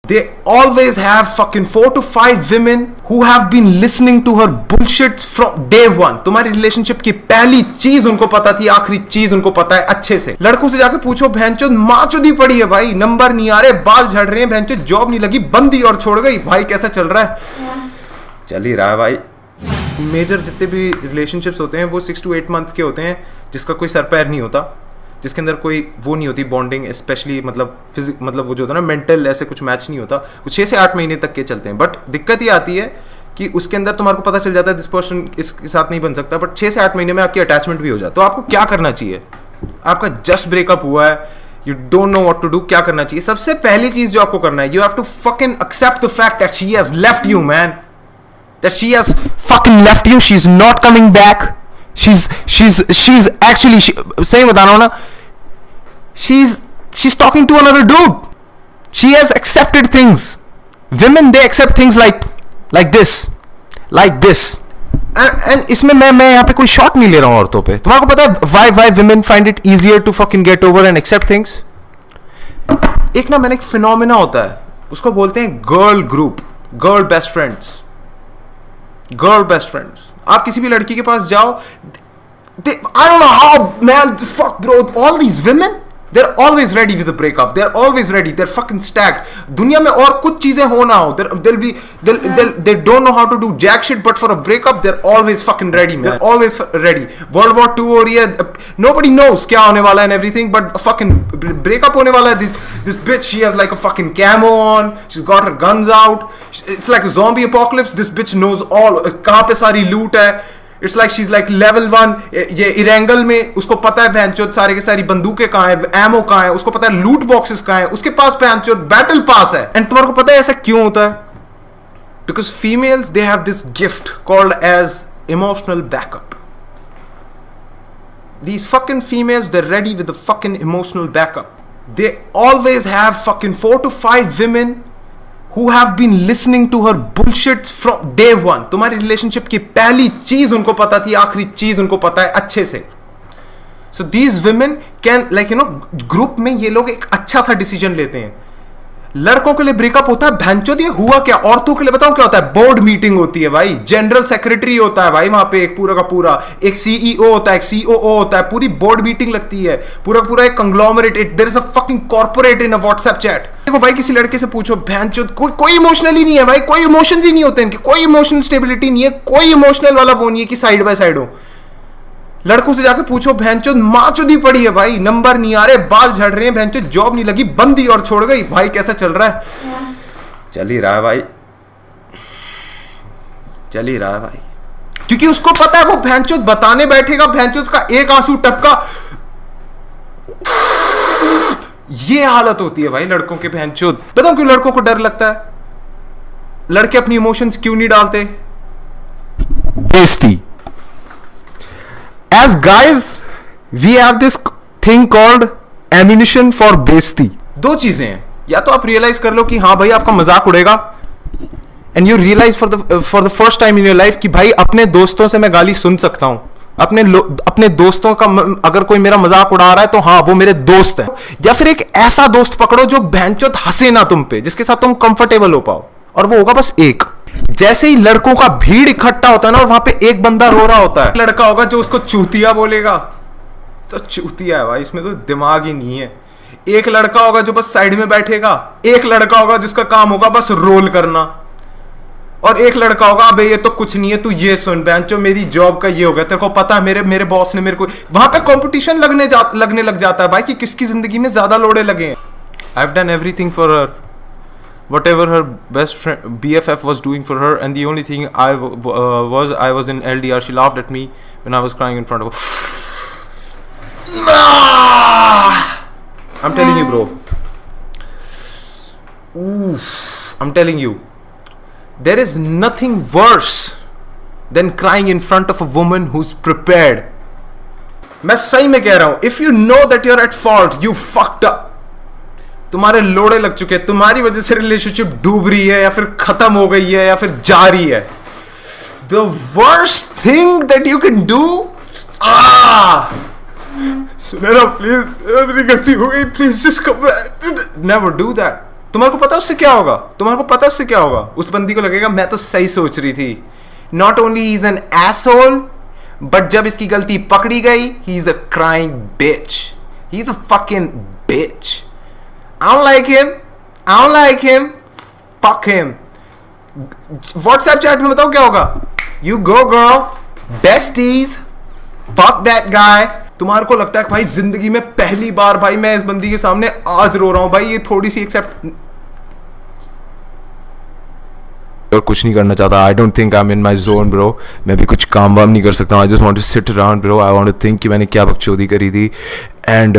They always have fucking 4 to 5 women who have been listening to her bullshit from day one. तुम्हारी relationship की पहली चीज उनको पता थी, आखिरी चीज उनको पता है अच्छे से. लड़कों से जाके पूछो, बहनचोद माचुदी पड़ी है भाई, नंबर नहीं आ रहे, बाल झड़ रहे हैं, बहनचोद जॉब नहीं लगी, बंदी और छोड़ गई भाई, कैसा चल रहा है? चल ही रहा है भाई. मेजर जितने भी रिलेशनशिप्स होते हैं वो 6 to 8 मंथ के होते हैं, जिसका कोई सर पैर नहीं होता, जिसके अंदर कोई वो नहीं होती बॉन्डिंग, स्पेशली मतलब वो जो होता है ना मेंटल, ऐसे कुछ मैच नहीं होता. वो 6 से 8 महीने तक के चलते हैं. बट दिक्कत ये आती है कि उसके अंदर तुम्हारे को पता चल जाता है दिस पर्सन इसके साथ नहीं बन सकता, बट 6 से 8 महीने में आपकी अटैचमेंट भी हो जाए. तो आपको क्या करना चाहिए? आपका जस्ट ब्रेकअप हुआ है, you don't know what to do, क्या करना चाहिए? सबसे पहली चीज जो आपको करना है, you have to fucking accept the fact that she has left you man, that she has fucking left you, she is not coming back. she's actually सही बता रहा हूं ना, she's talking to another dude. She has accepted things. Women, they accept things like this and इसमें मैं यहाँ पे कोई शॉट नहीं ले रहा हूँ औरतों पे. तुम्हारे को पता है why women find it easier to fucking get over and accept things? एक ना मैंने एक फिनोमेना होता है, उसको बोलते हैं girl group, girl best friends. आप किसी भी लड़की के पास जाओ, I don't know how, man, fuck bro, all these women, they're always ready with a breakup, they're always ready, they're fucking stacked. दुनिया में और कुछ चीजें हो ना हो, they don't know how to do jack shit, but for a breakup they're always fucking ready, man. They're always ready. World War 2 हो रही है, nobody knows क्या होने वाला है and everything, but fucking breakup होने वाला है. This bitch, she has like a fucking camo on, she's got her guns out, it's like a zombie apocalypse. This bitch knows all, कहाँ पे सारी loot है. It's like she's like level 1. ये Erangel में उसको पता है बहनचोद सारे के सारी बंदूकें कहाँ है, एमो कहाँ है, उसको पता है लूट बॉक्सेस कहाँ है, उसके पास बहनचोद बैटल पास है. एंड तुम्हारे को पता है ऐसा क्यों होता है? Because females, they have this gift called as emotional backup. These fucking females, they're ready with the fucking emotional backup. They always have fucking 4 to 5 women who have been listening to her bullshit from day one. तुम्हारी relationship की पहली चीज उनको पता थी, आखिरी चीज उनको पता है अच्छे से. So these women can, like you know, group में ये लोग एक अच्छा सा डिसीजन लेते हैं. लड़कों के लिए ब्रेकअप होता है, भैंचोद ये हुआ क्या? औरतों के लिए बताऊं क्या होता है? बोर्ड मीटिंग होती है भाई, जनरल सेक्रेटरी होता है भाई, वहां पे एक पूरा का पूरा एक सीईओ होता है, एक सीओओ होता है, पूरी बोर्ड मीटिंग लगती है, पूरा का पूरा एक conglomerate. There is a fucking corporate in a WhatsApp chat. देखो भाई, किसी लड़के से पूछो, भैंचोद कोई इमोशनली नहीं है भाई, कोई इमोशंस ही नहीं होते इनके, कोई इमोशनल स्टेबिलिटी नहीं है, कोई इमोशनल वाला वो नहीं है कि साइड बाय साइड हो. लड़कों से जाके पूछो, बहनचोद माचुदी पड़ी है भाई, नंबर नहीं आ रहे, बाल झड़ रहे हैं, बहनचोद जॉब नहीं लगी, बंदी और छोड़ गई भाई, कैसा चल रहा है? चल ही रहा है भाई, चल ही रहा है भाई. क्योंकि उसको पता है वो बहनचोद बताने बैठेगा, बहनचोद का एक आंसू टपका, ये हालत होती है भाई लड़कों के. बहनचोद बताओ क्यों लड़कों को डर लगता है? लड़के अपनी इमोशंस क्यों नहीं डालते? बेइज्जती. As guys, we have this thing called ammunition for बेइज्जती. दो चीजें हैं, या तो आप रियलाइज कर लो कि हाँ भाई आपका मजाक उड़ेगा, and you realise for the first time in your life कि भाई अपने दोस्तों से मैं गाली सुन सकता हूं. अपने दोस्तों का अगर कोई मेरा मजाक उड़ा रहा है तो हाँ वो मेरे दोस्त है. या फिर एक ऐसा दोस्त पकड़ो जो भैंचोद हंसे ना तुम पे, जिसके साथ तुम कंफर्टेबल हो पाओ, और वो होगा बस एक. जैसे ही लड़कों का भीड़ इकट्ठा होता है ना और वहां पे एक बंदा रो रहा होता है, लड़का होगा जो उसको चूतिया बोलेगा, तो चूतिया है भाई, इसमें तो दिमाग ही नहीं है. एक लड़का होगा जो बस साइड में बैठेगा, एक लड़का होगा जिसका काम होगा बस रोल करना, और एक लड़का होगा अबे ये तो कुछ नहीं है, तू ये सुन बेंचो मेरी जॉब का ये हो गया, तेरे को पता है मेरे बॉस ने मेरे को. वहां पे कंपटीशन लगने लग जाता है भाई कि किसकी जिंदगी में ज्यादा लोड़े लगे हैं. I have done everything for her, whatever her best friend BFF was doing for her, and the only thing I was in LDR. She laughed at me when I was crying in front of her. I'm telling you bro, I'm telling you, there is nothing worse than crying in front of a woman who's prepared. मैं सही में कह रहा हूं, if you know that you're at fault, you fucked up. तुम्हारे लोड़े लग चुके हैं, तुम्हारी वजह से रिलेशनशिप डूब रही है या फिर खत्म हो गई है या फिर जा रही है. The worst thing that you can do, Sunera please, मेरी गलती हो गई, please just come back. Never do that. तुम्हारे को पता है उससे क्या होगा? तुम्हारे को पता है उससे क्या होगा? उस बंदी को लगेगा मैं तो सही सोच रही थी. Not only is an asshole, but जब इसकी गलती पकड़ी गई, he is a crying bitch. He is a fucking bitch. I don't like him. I don't like him. Fuck him. WhatsApp chat में बताओ क्या होगा? You go girl. Besties. Fuck that guy. तुम्हारे को लगता है कि भाई जिंदगी में पहली बार भाई मैं इस बंदी के सामने आज रो रहा हूं भाई, ये थोड़ी सी एक्सेप्ट और कुछ नहीं करना चाहता. I don't think I am in my zone bro. मैं भी कुछ काम वाम नहीं कर सकता हूँ. I just want to sit around bro. I want to think कि मैंने क्या बकचोदी करी थी एंड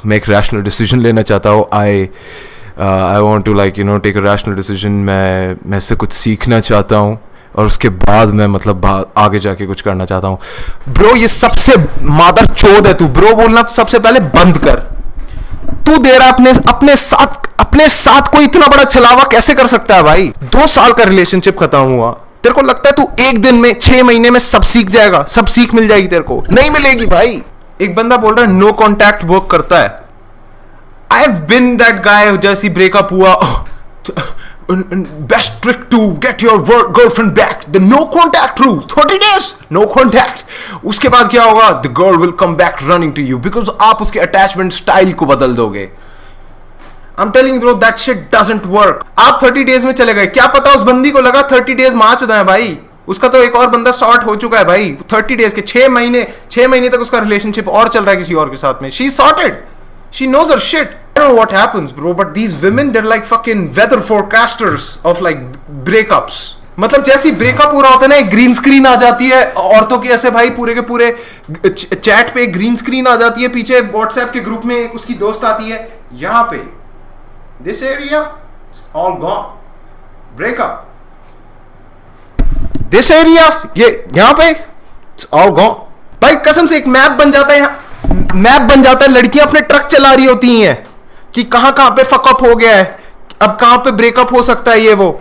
मैं एक रैशनल डिसीजन लेना चाहता हूँ. I want to like you know take a rational decision. मैं इससे कुछ सीखना चाहता हूँ और उसके बाद मैं मतलब आगे जाके कुछ करना चाहता हूँ. ब्रो ये सबसे मादर चोद है तू. ब्रो बोलना तो सबसे पहले बंद कर. तू दे रहा अपने साथ कोई इतना बड़ा छलावा कैसे कर सकता है भाई? 2 साल का रिलेशनशिप खत्म हुआ, तेरे को लगता है तू एक दिन में 6 महीने में सब सीख जाएगा? सब सीख मिल जाएगी तेरे को? नहीं मिलेगी भाई. एक बंदा बोल रहा है नो कॉन्टैक्ट वर्क करता है. I have been that guy. जैसी ब्रेकअप हुआ, best trick to get your girlfriend back, the no contact rule, 30 days no contact. उसके बाद क्या होगा? The girl will come back running to you because आप उसके अटैचमेंट स्टाइल को बदल दोगे. I'm telling you bro, that shit doesn't work. आप 30 days में चले गए, क्या पता उस बंदी को लगा 30 days मार चुका है भाई. उसका तो एक और बंदा स्टार्ट हो चुका है भाई. 30 days के 6 महीने तक उसका रिलेशनशिप और चल रहा है किसी और के साथ में. She's sorted. She knows her shit. I don't know what happens bro, but these women they're like fucking weather forecasters of like breakups. मतलब जैसी ब्रेकअप पूरा होता है ना, एक ग्रीन स्क्रीन आ जाती है औरतों की ऐसे भाई, पूरे के पूरे चैट पे ग्रीन स्क्रीन आ जाती है, पीछे व्हाट्सएप के ग्रुप में एक उसकी दोस्त आती है, यहाँ पे this area it's all gone, break up. this area ये यहाँ पे it's all gone. भाई कसम से एक मैप बन जाता है. लड़कियां अपने ट्रक चला रही होती हैं कि कहां पे फकअप हो गया है, अब कहां पे ब्रेकअप हो सकता है ये वो.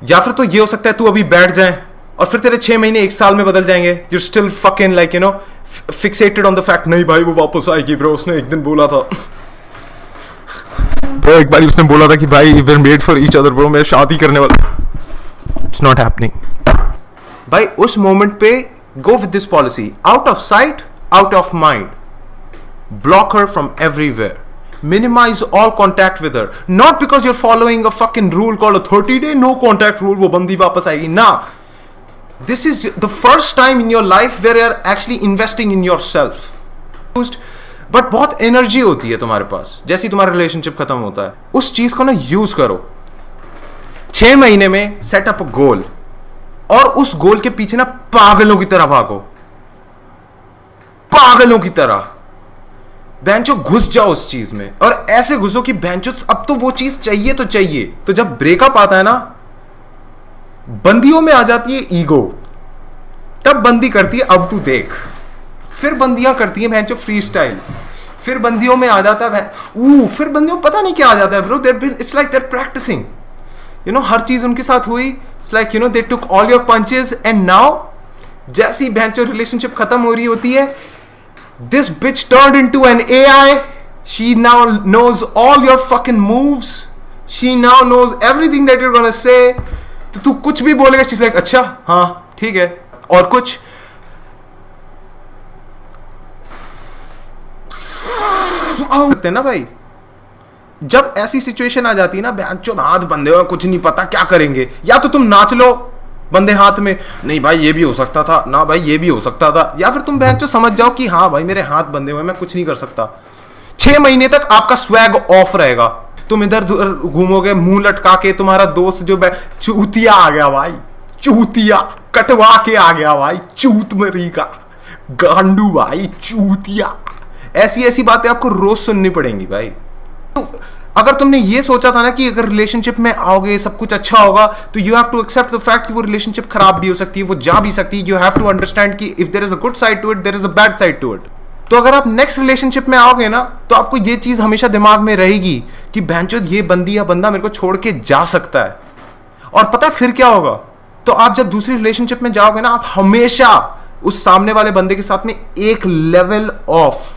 या फिर तो ये हो सकता है तू अभी बैठ जाए और फिर तेरे 6 महीने 1 साल में बदल जाएंगे. You still fucking like you no fixated on the fact नहीं भाई वो वापस आएगी ब्रो, उसने एक दिन बोला था ब्रो, एक बार उसने बोला था कि भाई we are made for each other bro, मैं शादी करने वाला. इट्स नॉट हैपनिंग भाई. उस मोमेंट पे go with this policy, out of sight out of mind. Block her from everywhere. Minimize all contact with her. Not because you're following a fucking rule called a 30-day no contact rule, वो बंदी वापस आएगी ना. This is the first time in your life where you're actually investing in yourself. But बहुत energy होती है तुम्हारे पास जैसे तुम्हारा रिलेशनशिप खत्म होता है. उस चीज को ना यूज करो. 6 महीने में सेट अप गोल और उस गोल के पीछे ना पागलों की तरह भागो. पागलों की तरह बेंचो घुस जाओ उस चीज में, और ऐसे घुसो कि बेंचो अब तो वो चीज चाहिए तो चाहिए. तो जब ब्रेकअप आता है ना, बंदियों में आ जाती है ईगो. तब बंदी करती है अब तू देख. फिर बंदियां करती है बेंचो फ्री स्टाइल. फिर बंदियों में आ जाता है फिर बंदियों पता नहीं क्या आ जाता है bro. It's like they're practicing, you know. हर चीज उनके साथ हुई. It's like you know they took all your punches and now जैसी बेंचो रिलेशनशिप खत्म हो रही होती है, this bitch turned into an AI. She now knows all your fucking moves. She now knows everything that you're gonna say. तो तू कुछ भी बोलेगा, she's like अच्छा हाँ ठीक है. और कुछ होते ना भाई. जब ऐसी सिचुएशन आ जाती है ना, बेंचोद हाथ बंधे हुए कुछ नहीं पता क्या करेंगे. या तो तुम नाच लो बंदे हाथ में, नहीं भाई ये भी हो सकता था, ना भाई ये भी हो सकता था. या फिर तुम बेंचो समझ जाओ कि हाँ भाई मेरे हाथ बंधे हुए, मैं कुछ नहीं कर सकता. 6 महीने तक आपका स्वैग ऑफ रहेगा. तुम इधर उधर घूमोगे मुंह लटका के. तुम्हारा दोस्त जो चूतिया आ गया भाई, चूतिया कटवा के आ गया भाई, चूत मरी का गांडू भाई, चूतिया. ऐसी ऐसी बातें आपको रोज सुननी पड़ेंगी भाई. तो अगर तुमने ये सोचा था ना कि अगर रिलेशनशिप में आओगे सब कुछ अच्छा होगा, तो you have to accept the fact कि वो रिलेशनशिप खराब भी हो सकती है, वो जा भी सकती है. यू हैव टू अंडरस्टैंड कि if there is a good side to it, there is a bad side to it. तो अगर आप नेक्स्ट रिलेशनशिप में आओगे ना, तो आपको ये चीज हमेशा दिमाग में रहेगी कि भैंचोद ये बंदी या बंदा मेरे को छोड़ के जा सकता है. और पता है फिर क्या होगा? तो आप जब दूसरी रिलेशनशिप में जाओगे ना, आप हमेशा उस सामने वाले बंदे के साथ में एक लेवल ऑफ,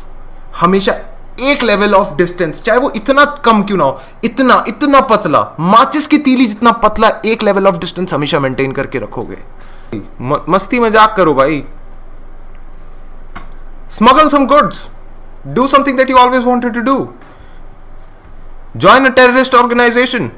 हमेशा एक लेवल ऑफ डिस्टेंस, चाहे वो इतना कम क्यों ना हो, इतना इतना पतला, माचिस की तीली जितना पतला, एक लेवल ऑफ डिस्टेंस हमेशा मेंटेन करके रखोगे। मस्ती मजाक करो भाई, smuggle some goods, do something that you always wanted to do, join a terrorist organisation.